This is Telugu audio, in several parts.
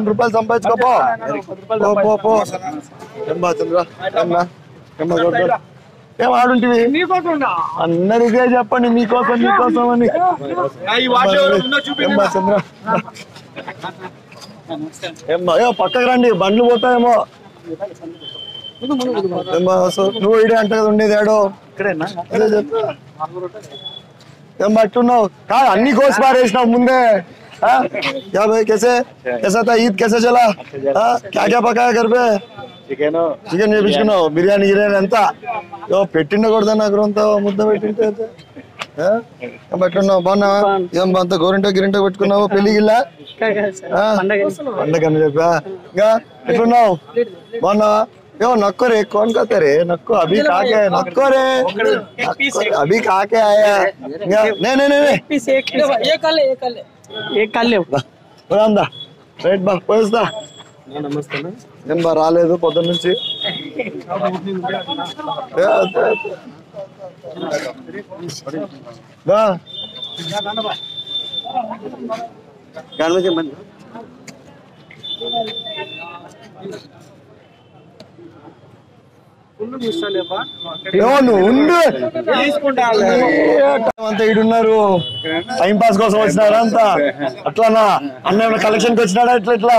రూపాయలు సంపాదించుకోపో పో చంద్ర ఏం ఆడుంటివి అందరు ఇదే చెప్పండి మీకోసం అని చంద్ర ఏమో పక్కకు రండి బండ్లు పోతాయేమో నువ్వు ఇడే అంట కదా ఉండేది ఏడో ఏం బట్టున్నావు కాదు అన్ని కోసి పారేసినావు ముందే क्या भाई कैसा था ईद कैसे चला क्या क्या पकाया घर पे చికెన్ చేపించుకున్నావు బిర్యానీ అంతా పెట్టిండ కూడా నాకు అంతా ముద్ద పెట్టింటే బట్టున్నావు బాగున్నావా ఏం అంత గోరింట పెట్టుకున్నావు పెళ్లి గిల్లా పండగ అని చెప్పా ఇంకా ఎట్లున్నావు బాగున్నావా यो नक्को रे कौन कहते रे नक्को अभी खाके नक्को रे अभी खाके आया नहीं एक ले रांदा రైట్ బా పోయిస్తా నమస్తే ఏం బా రాలేదు పొద్దున్న నుంచి బా గాన్ में बंद అంతా ఇడున్నారు టైం పాస్ కోసం వచ్చినారా అంతా అట్లానా అన్న కలెక్షన్ కి వచ్చినాడా ఇట్లా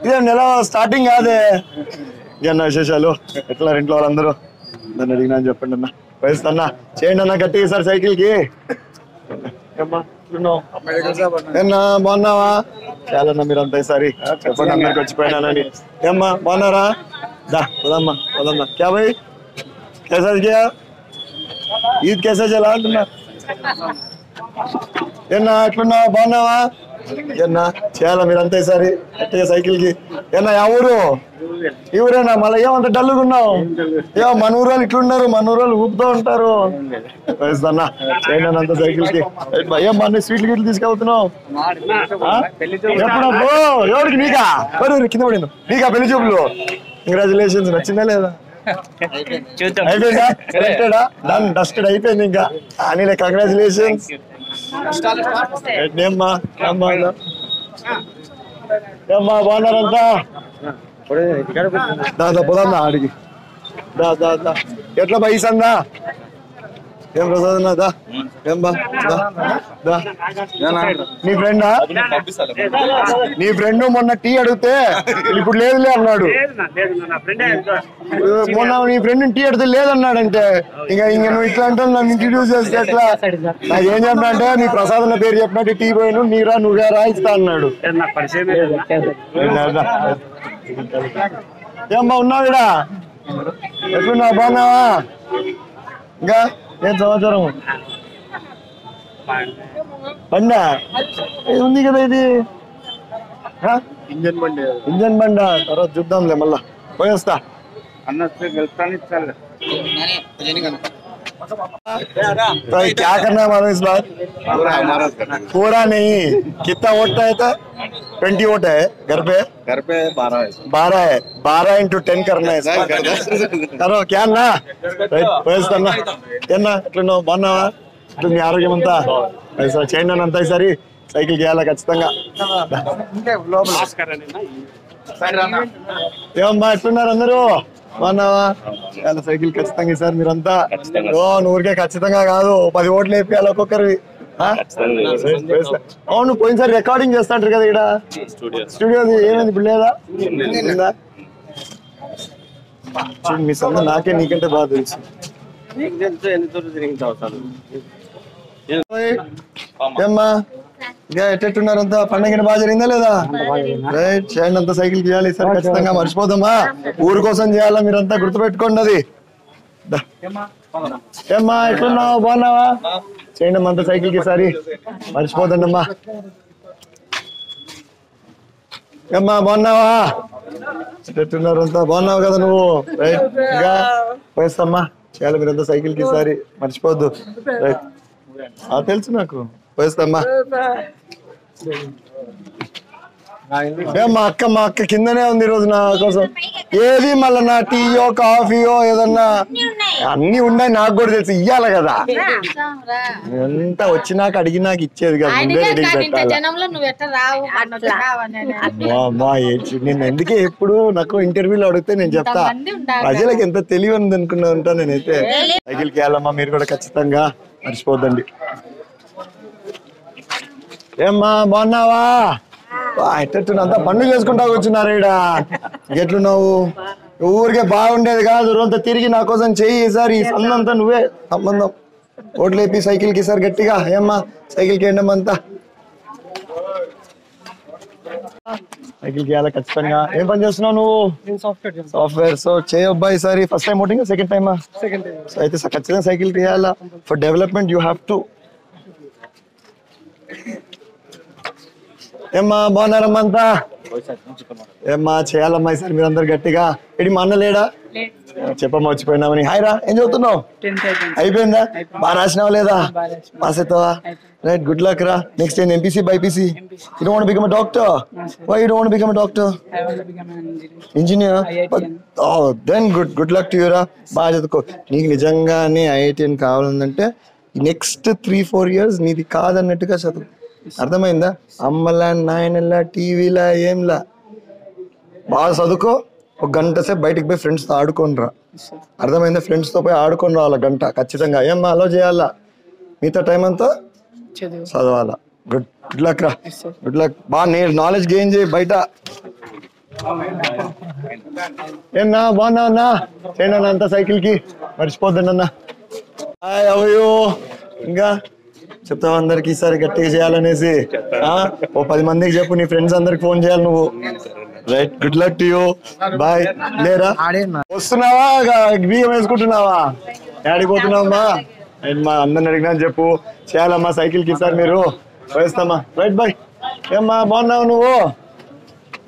ఇదే నెల స్టార్టింగ్ కాదే అన్న విశేషాలు ఎట్లా ఇంట్లో వాళ్ళందరూ నన్ను అడిగినా అని చెప్పండి అన్న వయసు అన్న చేయండి అన్న గట్టిగా సార్ సైకిల్ కి ఏమన్నా బాగున్నావా చాలన్నా మీరంతా ఈసారి చెప్పండి అందరికి వచ్చిపోయినానని ఏమ్మా బాగున్నారా दा बोलम्मा क्या भाई कैसा गया ईद कैसा चला ఎట్లున్నా బాగున్నావా చేయాలా మీరంతా ఈసారి గట్టిగా సైకిల్ కి యా ఊరు ఈ ఊరేనా మళ్ళీ ఏమంత డల్లుగా ఉన్నావు మన ఊరు ఇట్లున్నారు మన ఊరు ఊపుతూ ఉంటారు అన్న చేయండి అంత సైకిల్ కి ఏం మన స్వీట్లు గిట్లు తీసుకెళ్తున్నావు ఎప్పుడబ్బో ఎవరికి నీకా కింద పడింది నీకా పెళ్లి చూపులు కంగ్రాచులేషన్స్ నచ్చిందా లేదా అయిపోయిందా డస్టెడ్ అయిపోయింది ఇంకా అనిలే కంగ్రాచులేషన్స్ ఏమ్మా బాగున్నారంతా దాదా పోదా ఆడికి దా ఎట్లా పైసందా ఏం ప్రసాద్ దా ఏం బా నీ ఫ్రెండా నీ ఫ్రెండ్ మొన్న టీ అడిగితే ఇప్పుడు లేదులే అన్నాడు మొన్న నీ ఫ్రెండ్ టీ అడిగితే లేదన్నాడంటే ఇంకా నువ్వు ఇట్లా అంటే నన్ను ఇంట్రడ్యూస్ చేస్తే ఎట్లా నాకు ఏం చెప్పినా అంటే నీ ప్రసాద్ అన్న పేరు చెప్పినట్టు టీ పోయిను నీరా నువ్వే రాయిస్తా అన్నాడు ఏమ్మా ఉన్నావు ఇడా ఎట్లున్నావు బాగున్నావా ఇంకా ఏం సమాచారం బండా ఇది ఉంది కదా ఇది ఇంజన్ బండా తర్వాత చూద్దాంలే మళ్ళా పోయేస్తా क्या करना है हमारा इस बार पूरा नहीं कितना वोट है 20 वोट है घर पे 12 है 12 into 10 करना है इसका करो क्या ना ఎట్లున్నావు బాగున్నావా ఇట్లా మీ ఆరోగ్యం అంతా చేయండి అని అంతా ఈసారి సైకిల్ చేయాలా ఖచ్చితంగా ఏమమ్మా ఎట్లున్నారు అందరూ బాగున్నావా సైకిల్ ఖచ్చితంగా ఈసారి మీరంతా ఊరికే ఖచ్చితంగా కాదు 10 ఓట్లు వేపియాలి ఒక్కొక్కరి అవును పోయినసారి రికార్డింగ్ చేస్తాంటారు కదా ఇక్కడ స్టూడియోది ఏమైంది ఇప్పుడు లేదా మీ సొంత నాకే నీకంటే బాగా తెలుసు ఏమ్మా ఇంకా ఎట్టెట్టున్నారంతా పండగ బాగా జరిగిందా లేదా రైట్ చేయండి అంతా సైకిల్ చేయాలి సార్ ఖచ్చితంగా మర్చిపోదామా ఊరు కోసం చేయాలా మీరంతా గుర్తుపెట్టుకోండి అది ఏమ్మా ఎట్లున్నావు బాగున్నావా చేయండి అమ్మా అంత సైకిల్ కి సారి మర్చిపోదండి అమ్మా ఏమ్మా బాగున్నావా ఎట్టున్నారు అంతా బాగున్నావు కదా నువ్వు రైట్ ఇంకా పోయిస్తామ్మా చేయాలి మీరంతా సైకిల్ కి సారి మర్చిపోవద్దు రైట్ తెలుసు నాకు పోయిస్తామ్మా మా అక్క కిందనే ఉంది ఈ రోజు నా కోసం. ఏది మళ్ళీ నా టీయో కాఫీయో ఏదన్నా అన్ని ఉన్నాయి, నాకు కూడా తెలుసు ఇయ్యాలి కదా. ఎంత వచ్చినాక అడిగినాక ఇచ్చేది కదా, నేను ఎందుకే ఎప్పుడు నాకు ఇంటర్వ్యూలో అడిగితే నేను చెప్తా ప్రజలకు ఎంత తెలివి ఉంది అనుకున్నా ఉంటా నేనైతే. సైకిల్కి వెళ్ళమ్మా మీరు కూడా ఖచ్చితంగా, మర్చిపోద్దండి. ఏమ్మా బాగున్నావా? ఎట్లా పనులు చేసుకుంటా కూర్చున్నారు ఈడ, ఎట్లున్నావు? ఊరికే బాగుండేది కాదు, రోజంతా తిరిగి నా కోసం చెయ్యి ఈసారి. ఈ సంబంధంతా నువ్వే సంబంధం. ఓట్లేపి సైకిల్కి ఈసారి గట్టిగా. ఏమ్మా సైకిల్కి ఏంటమ్మంతా సైకిల్కి వెళ్ళాలి ఖచ్చితంగా. ఏం పని చేస్తున్నావు నువ్వు? సాఫ్ట్వేర్. సో చేయొబ్బా ఈసారి. ఫస్ట్ టైం ఓటింగ్, సెకండ్ టైమా? సో అయితే ఖచ్చితంగా సైకిల్కి వెళ్ళాలా. For development you have to. ఏమ్మా బాగున్నారమ్మా అంతా? ఏమ్మా చేయాలమ్మా ఈసారి మీరందరు గట్టిగా. ఇడి మా అన్న లేడా? చెప్పమ్మా వచ్చిపోయినామని. హాయ్ రా, ఏం చదువుతున్నావు? అయిపోయిందా? బాగా రాసినావా లేదా? పాస్ అవుతావా? రైట్, గుడ్ లక్ రా. నెక్స్ట్ ఏం MPC BiPC? You don't want become a doctor? Why you don't want become a doctor? Engineer? Then good luck to you రా. బాగా చదువుకో. నీకు నిజంగానే ఐఐటిఎన్ కావాలంటే నెక్స్ట్ 3-4 years నీది కాదన్నట్టుగా చదువు. అర్థమైందా? అమ్మలా నాయనలా టీవీలా ఏంలా బాగా చదువుకో. 1 గంట సేపు బయటకు పోయి ఫ్రెండ్స్తో ఆడుకొని రా. అర్థమైందా? ఫ్రెండ్స్తో పోయి ఆడుకొని రావాలా గంట ఖచ్చితంగా. ఏమ్మా అలో చేయాలా? మిగతా టైం అంతా చదవాలా. గుడ్ లక్ రా, గుడ్ లక్. బాగా నాలెడ్జ్ గెయిన్ చేయి బయట. ఏమన్నా బాగున్నావన్నా? చేయండి అంతా సైకిల్కి, మర్చిపోద్దన్నా. హాయ్ అవయో. ఇంకా చెప్తావు అందరికి ఈసారి గట్టిగా చేయాలనేసి. ఓ 10 మందికి చెప్పు, నీ ఫ్రెండ్స్ అందరికి ఫోన్ చేయాలి నువ్వు. Right, good luck to you. Bye. లేరా వస్తున్నావా? బియ్యం వేసుకుంటున్నావా? ఆడిపోతున్నావమ్మా? మా అందరిని అడిగినా చెప్పు చేయాలమ్మా సైకిల్కి ఈసారి మీరు. వేస్తామా? Right boy. ఏమ్మా బాగున్నావు నువ్వు?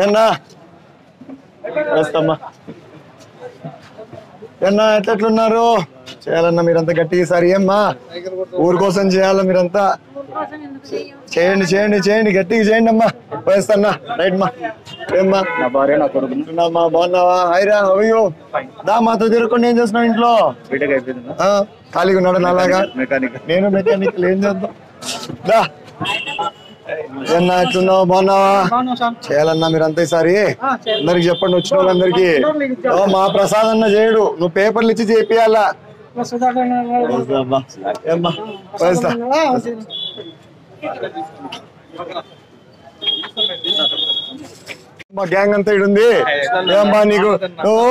ఏమన్నా వేస్తామ్మా. ఏమన్నా ఎట్లెట్లున్నారు? చేయాలన్నా మీరంతా గట్టిగా ఈసారి. ఏమ్మా ఊరి కోసం చేయాలా మీరంతా? చేయండి చేయండి చేయండి, గట్టిగా చేయండి అమ్మా. వేస్తాన్నా. రైట్ మా. ఏమ్మా బాగున్నావా? హైరా అయ్యో దా మాతో తిరగకుండా ఏం చేస్తున్నావు ఇంట్లో? ఖాళీగా ఉన్నాడు నాలాగా? నేను మెకానికల్. ఏం చేద్దాం దా. ఏమన్నా ఎట్లున్నావు? బాగున్నావా? చేయాలన్నా మీరంతా ఈసారి అందరికి చెప్పండి, వచ్చిన వాళ్ళందరికి. మా ప్రసాద్ అన్న చేయడు, నువ్వు పేపర్లు ఇచ్చి చేపియాలా. మా గ్యాంగ్ అంతా ఇడుంది. ఏమ్మా నీకు నువ్వు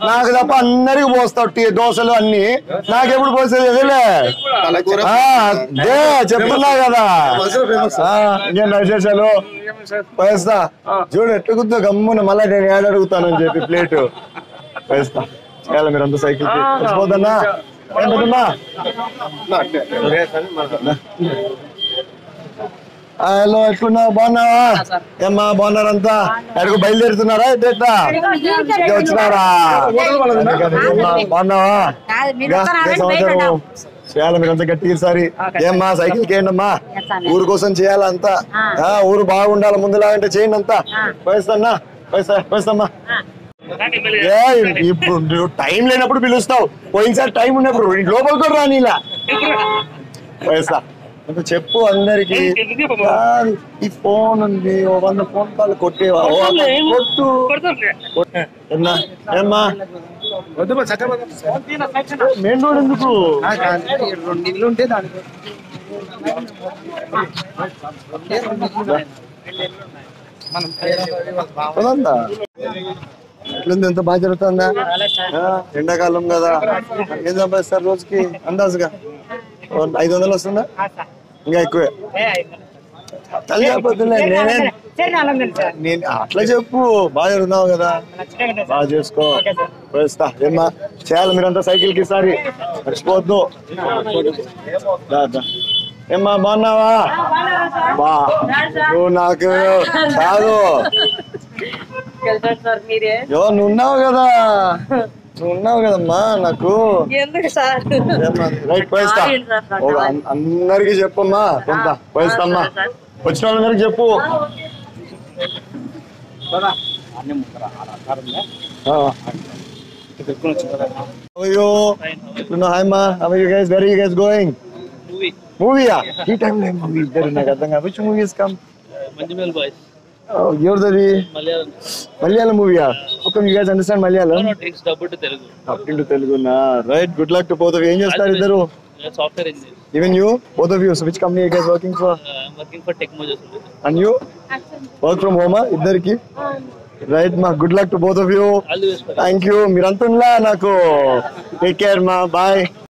నాకు తప్ప అందరికి పోస్తావు టీ దోశలు అన్ని, నాకెప్పుడు పోసేది ఎదులే చెప్తున్నా కదా. ఇంకేం విశేషాలు? పోస్తా చూడు ఎట్లా కుద్దో గమ్మున. మళ్ళా నేను ఏడు అడుగుతానని చెప్పి ప్లేటు వేస్తా. చేయాలి మీరంతా సైకిల్ పోదన్నా. హలో ఎట్లున్నావు? బాగున్నావా? ఏమ్మా బాగున్నారంతా? ఎక్కడికి బయలుదేరుతున్నారా? ఎట్లా వచ్చినారా? బాగున్నావా? సంవత్సరం చేయాలి మీరంతా గట్టిగా ఈసారి. ఏమ్మా సైకిల్కి ఏంటమ్మా? ఊరు కోసం చేయాలంతా. ఊరు బాగుండాలి ముందులాగంటే చేయండి అంతా. పోయిస్తాన్నా పోయిస్తామ్మా. ఇప్పుడు టైం లేనప్పుడు పిలుస్తావు, పోయినసారి టైం ఉన్నప్పుడు లోపల కూడా రాని ఇలా పోయిస్తా. చెప్పు అందరికి. ఈ ఫోన్ ఉంది, 100 ఫోన్ కాల్ కొట్టేవా? ఏమ్మా మెయిన్ రోడ్ ఎందుకు? ఎట్లుంది? ఎంత బాగా జరుగుతుందా? ఎండాకాలం కదా, ఏం సంపాదిస్తారు రోజుకి అందాజుగా? 500 వస్తుందా? ఇంకా ఎక్కువే. నేను అట్లా చెప్పు. బాగా జరుగుతున్నావు కదా, బాగా చేసుకో. వేస్తా. ఏమ్మా చేయాలి మీరంతా సైకిల్కి ఈసారి, మర్చిపోవద్దు. ఏమ్మా బాగున్నావా? బా నువ్వు నాకు కాదు, నువ్వు ఉన్నావు కదా, నువ్వు ఉన్నావు కదమ్మా నాకు. రైట్ పోయిస్తా. అందరికి చెప్పమ్మా కొంత పోయిస్తామ్మా. వచ్చిన వాళ్ళందరికి చెప్పు. How are you? No, hi ma. How are you guys? Where are you guys going? Movie? Yeah. He time like movie. Which movie has come? Manjumal Boys. Oh, you're the Malayalam. Malayalam movie. Yeah. How come you guys understand Malayalam? No, it's dubbed to Telugu. Up into Telugu na. Right. Good luck to both of you. Angels star iddaru. Software engineer. Even you? Both of you. So which company are you guys working for? I'm working for Techmojo. And you? Work from home? Iddariki? Right ma. Good luck to both of you. All the best for you. Thank you. Mirantunla naku. Take care ma. Bye.